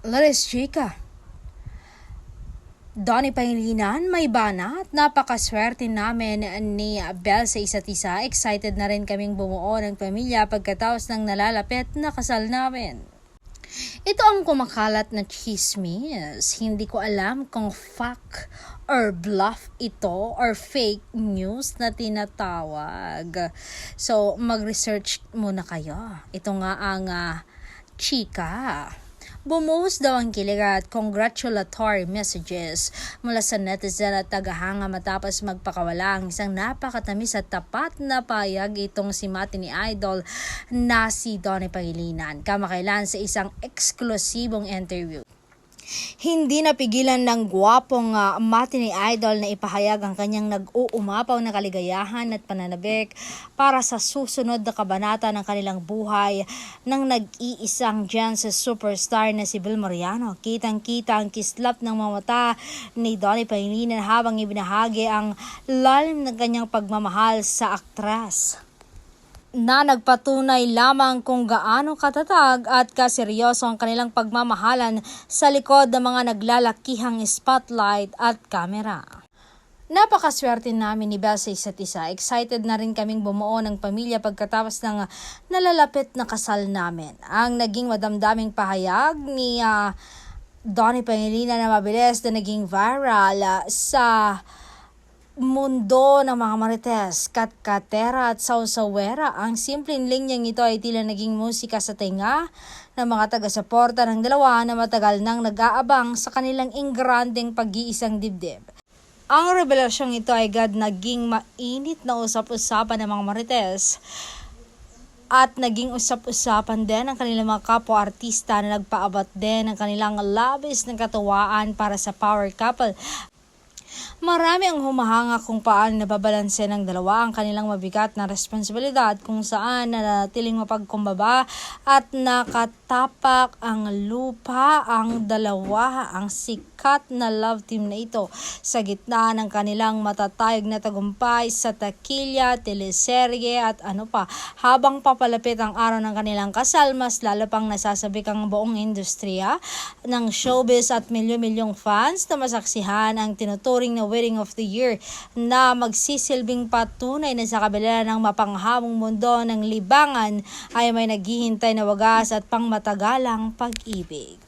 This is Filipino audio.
Lares Chica. Donnie Pangilinan, may banat. Napakaswerte namin ni Bel sa isa't isa. Excited na rin kaming bumuo ng pamilya pagkatapos ng nalalapit na kasal namin. Ito ang kumakalat na chismis. Hindi ko alam kung fact or bluff ito or fake news na tinatawag. So, mag-research muna kayo. Ito nga ang chika. Bumuhos daw ang kilig at congratulatory messages mula sa netizen at tagahanga matapos magpakawala ang isang napakatamis at tapat na payag itong si Mati ni Idol na si Donnie Pangilinan kamakailan sa isang eksklusibong interview. Hindi napigilan ng gwapong Mati ni Idol na ipahayag ang kanyang nag-uumapaw na kaligayahan at pananabik para sa susunod na kabanata ng kanilang buhay ng nag-iisang Genesis superstar na si Bel Mariano. Kitang-kita ang kislap ng mga mata ni Donnie Pangilinan habang ibinahagi ang lalim ng kanyang pagmamahal sa aktres na nagpatunay lamang kung gaano katatag at kaseryoso ang kanilang pagmamahalan sa likod ng mga naglalakihang spotlight at kamera. Napakaswerte namin ni Bel sa isa't isa. Excited na rin kaming bumuo ng pamilya pagkatapos ng nalalapit na kasal namin. Ang naging madamdaming pahayag ni Donnie Pangilinan na mabilis na naging viral sa mundo ng mga marites, katkatera at sausawera. Ang simpleng linyang ito ay tila naging musika sa tenga ng mga taga-suporta ng dalawa na matagal nang nag-aabang sa kanilang ingranding pag-iisang dibdib. Ang revelasyong ito ay agad naging mainit na usap-usapan ng mga marites at naging usap-usapan din ang kanilang mga kapwa-artista na nagpaabot din ng kanilang labis na katuwaan para sa power couple. Marami ang humahanga kung paano nababalanse ng dalawa ang kanilang mabigat na responsibilidad kung saan nanatiling mapagkumbaba at nakatapak ang lupa ang dalawa. Ang sikat na love team na ito sa gitna ng kanilang matatayag na tagumpay sa takilya, teleserye at ano pa. Habang papalapit ang araw ng kanilang kasal, mas lalo pang nasasabik ang buong industriya ng showbiz at milyon-milyong fans na masaksihan ang tinuturing na wedding of the year na magsisilbing patunay na sa kabila ng mapanghamong mundo ng libangan ay may naghihintay na wagas at pangmatagalang pag-ibig.